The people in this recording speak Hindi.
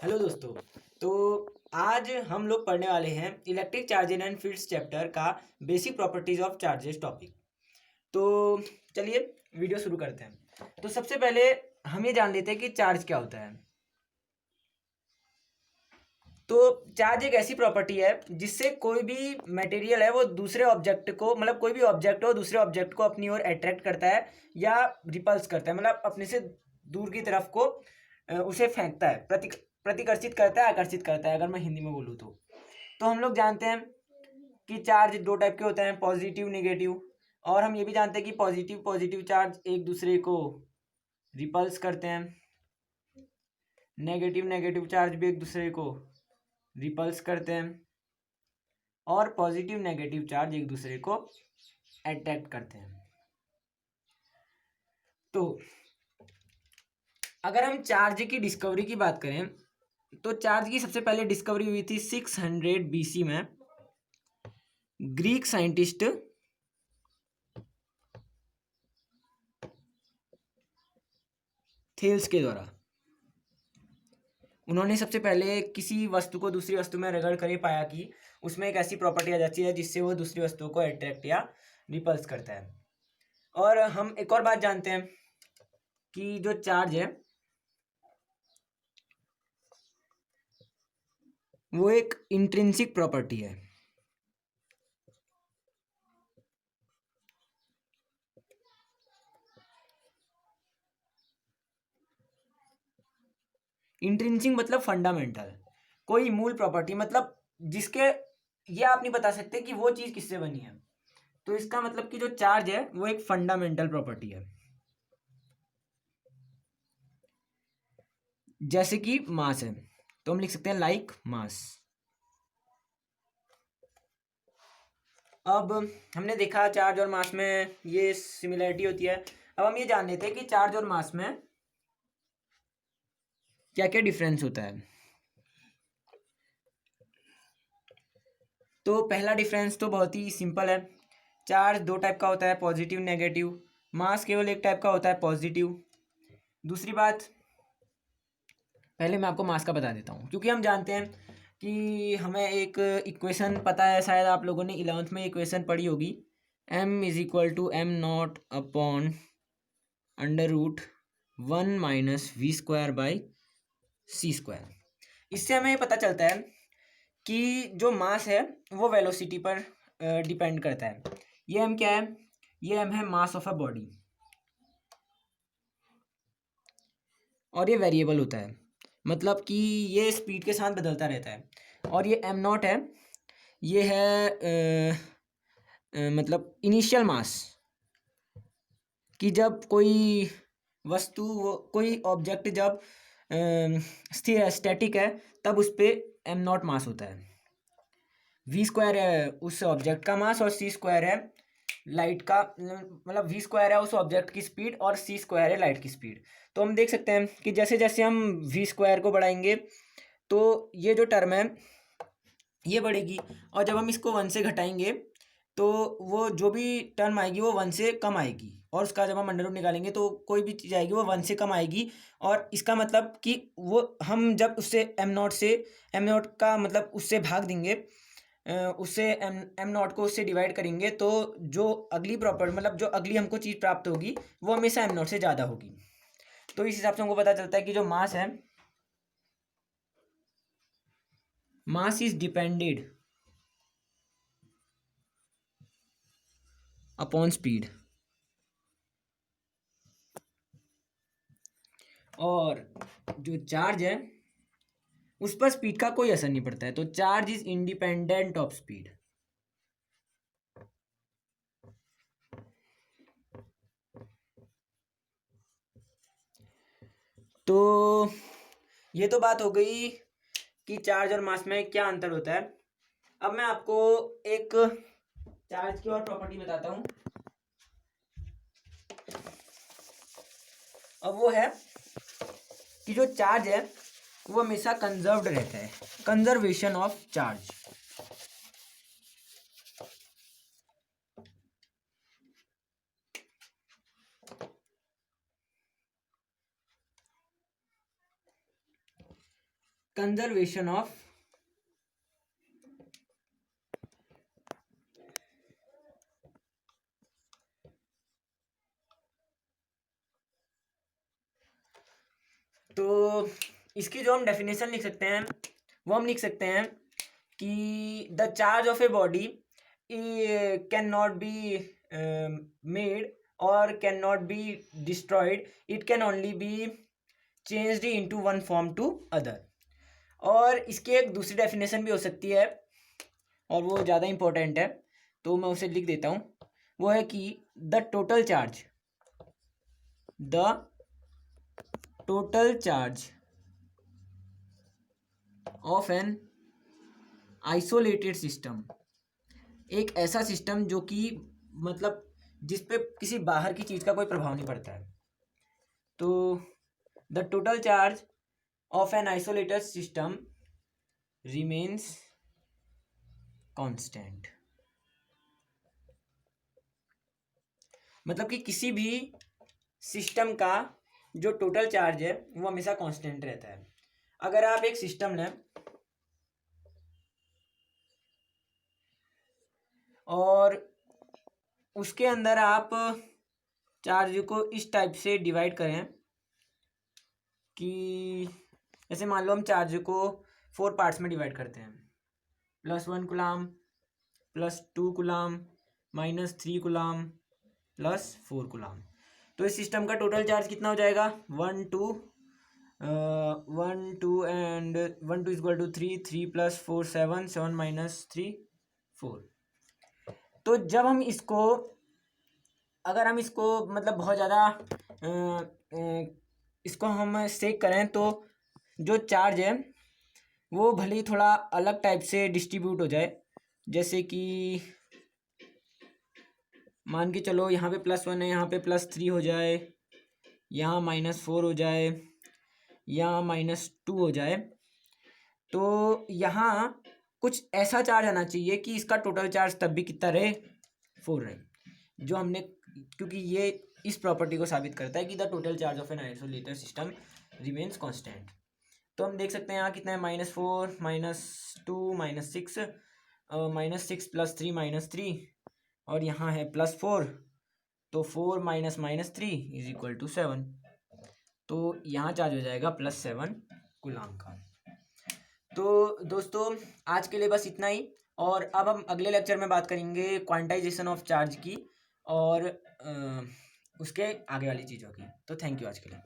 हेलो दोस्तों। तो आज हम लोग पढ़ने वाले हैं electric charges and fields chapter का basic properties of charges topic. तो चलिए वीडियो शुरू करते हैं। तो सबसे पहले हम ये जान लेते हैं कि चार्ज क्या होता है। तो चार्ज एक ऐसी प्रॉपर्टी है जिससे कोई भी मटेरियल है वो दूसरे ऑब्जेक्ट को, मतलब कोई भी ऑब्जेक्ट हो दूसरे ऑब्जेक्ट को अपनी ओर अट्रैक्ट करता है या रिपल्स करता है, मतलब अपने से दूर की तरफ को उसे फेंकता है, प्रतिकर्षित करता है, आकर्षित करता है, अगर मैं हिंदी में बोलूँ तो हम लोग जानते हैं कि चार्ज दो टाइप के होते हैं, पॉजिटिव नेगेटिव। और हम ये भी जानते हैं कि पॉजिटिव पॉजिटिव चार्ज एक दूसरे को रिपल्स करते हैं, नेगेटिव नेगेटिव चार्ज भी एक दूसरे को रिपल्स करते हैं, और पॉजिटिव नेगेटिव चार्ज एक दूसरे को अट्रैक्ट करते हैं। तो अगर हम चार्ज की डिस्कवरी की बात करें तो चार्ज की सबसे पहले डिस्कवरी हुई थी 600 BC में ग्रीक साइंटिस्ट थेल्स के द्वारा। उन्होंने सबसे पहले किसी वस्तु को दूसरी वस्तु में रगड़ कर ये पाया कि उसमें एक ऐसी प्रॉपर्टी आ जाती है जिससे वो दूसरी वस्तु को अट्रैक्ट या रिपल्स करता है। और हम एक और बात जानते हैं कि जो चार्ज है वो एक इंट्रिंसिक प्रॉपर्टी है। इंट्रिंसिक मतलब फंडामेंटल, कोई मूल प्रॉपर्टी, मतलब जिसके ये आप नहीं बता सकते कि वो चीज़ किससे बनी है। तो इसका मतलब कि जो चार्ज है वो एक फंडामेंटल प्रॉपर्टी है। जैसे कि मास है तो हम लिख सकते हैं लाइक मास। अब हमने देखा चार्ज और मास में ये सिमिलरिटी होती है। अब हम ये जान लेते हैं कि चार्ज और मास में क्या क्या डिफरेंस होता है। तो पहला डिफरेंस तो बहुत ही सिंपल है। चार्ज दो टाइप का होता है, पॉजिटिव नेगेटिव। मास केवल एक टाइप का होता है, पॉजिटिव। दूसरी बात, पहले मैं आपको मास का बता देता हूँ, क्योंकि हम जानते हैं कि हमें एक इक्वेशन पता है, शायद आप लोगों ने 11th में इक्वेशन पढ़ी होगी, m=m0/√1 - v²/c²। इससे हमें पता चलता है कि जो मास है वो वेलोसिटी पर डिपेंड करता है। ये m क्या है? ये m है मास ऑफ अ बॉडी, और ये वेरिएबल होता है, मतलब कि ये स्पीड के साथ बदलता रहता है। और ये m0 है, ये है मतलब इनिशियल मास, कि जब कोई वस्तु, कोई ऑब्जेक्ट जब स्थिर है, स्टैटिक है, तब उस पर m0 मास होता है। v² है उस ऑब्जेक्ट का मास, और c² है लाइट का, मतलब v² है उस ऑब्जेक्ट की स्पीड और c² है लाइट की स्पीड। तो हम देख सकते हैं कि जैसे जैसे हम v² को बढ़ाएंगे तो ये जो टर्म है ये बढ़ेगी, और जब हम इसको 1 से घटाएंगे तो वो जो भी टर्म आएगी वो 1 से कम आएगी, और उसका जब हम अंडर रूट निकालेंगे तो कोई भी चीज़ आएगी वो 1 से कम आएगी। और इसका मतलब कि वो हम जब उससे m0 का मतलब उससे भाग देंगे, उससे m0 को उससे डिवाइड करेंगे, तो जो अगली प्रॉपर्टी, मतलब जो अगली हमको चीज़ प्राप्त होगी वो हमेशा m0 से ज़्यादा होगी। तो इस हिसाब से हमको पता चलता है कि जो मास है, mass is depended upon speed, और जो चार्ज है उस पर स्पीड का कोई असर नहीं पड़ता है। तो charge is independent of speed. तो ये तो बात हो गई कि चार्ज और मास में क्या अंतर होता है। अब मैं आपको एक चार्ज की और प्रॉपर्टी बताता हूँ। अब वो है कि जो चार्ज है वो हमेशा कंजर्व्ड रहता है, conservation of charge. Conservation of तो इसकी जो हम डेफिनेशन लिख सकते हैं वो हम लिख सकते हैं कि the charge of a body can not be made और can not be destroyed, it can only be changed into one form to other. और इसकी एक दूसरी डेफिनेशन भी हो सकती है और वो ज़्यादा इम्पोर्टेंट है, तो मैं उसे लिख देता हूँ। वो है कि the total charge of an isolated system, एक ऐसा सिस्टम जो कि मतलब जिस पे किसी बाहर की चीज़ का कोई प्रभाव नहीं पड़ता है। तो the total charge of an isolated system remains constant, मतलब कि किसी भी सिस्टम का जो टोटल चार्ज है वो हमेशा कांस्टेंट रहता है। अगर आप एक सिस्टम लें और उसके अंदर आप चार्ज को इस टाइप से डिवाइड करें कि जैसे मान लो हम चार्ज को 4 पार्ट्स में डिवाइड करते हैं, +1 कूलाम, +2 कूलाम, -3 कूलाम, +4 कूलाम। तो इस सिस्टम का टोटल चार्ज कितना हो जाएगा? 1 2 एंड 1 2 इक्वल टू 3, 3 + 4 7, 7 - 3 4। तो जब हम इसको अगर हम इसको मतलब बहुत ज़्यादा इसको हम सेक करें तो जो चार्ज है वो भले ही थोड़ा अलग टाइप से डिस्ट्रीब्यूट हो जाए, जैसे कि मान के चलो यहाँ पे +1 है, यहाँ पे +3 हो जाए, यहाँ -4 हो जाए, यहाँ -2 हो जाए। तो यहाँ कुछ ऐसा चार्ज आना चाहिए कि इसका टोटल चार्ज तब भी कितना रहे? 4 रहे, जो हमने, क्योंकि ये इस प्रॉपर्टी को साबित करता है कि the total charge of an isolated system remains constant. तो हम देख सकते हैं यहाँ कितना है? -4 -2 -6, -6 + 3 -3, और यहाँ है +4, तो 4 - -3 = 7। तो यहाँ चार्ज हो जाएगा +7 कूलाम का। तो दोस्तों आज के लिए बस इतना ही, और अब हम अगले लेक्चर में बात करेंगे क्वांटाइजेशन ऑफ चार्ज की और उसके आगे वाली चीज़ों की। तो थैंक यू आज के लिए।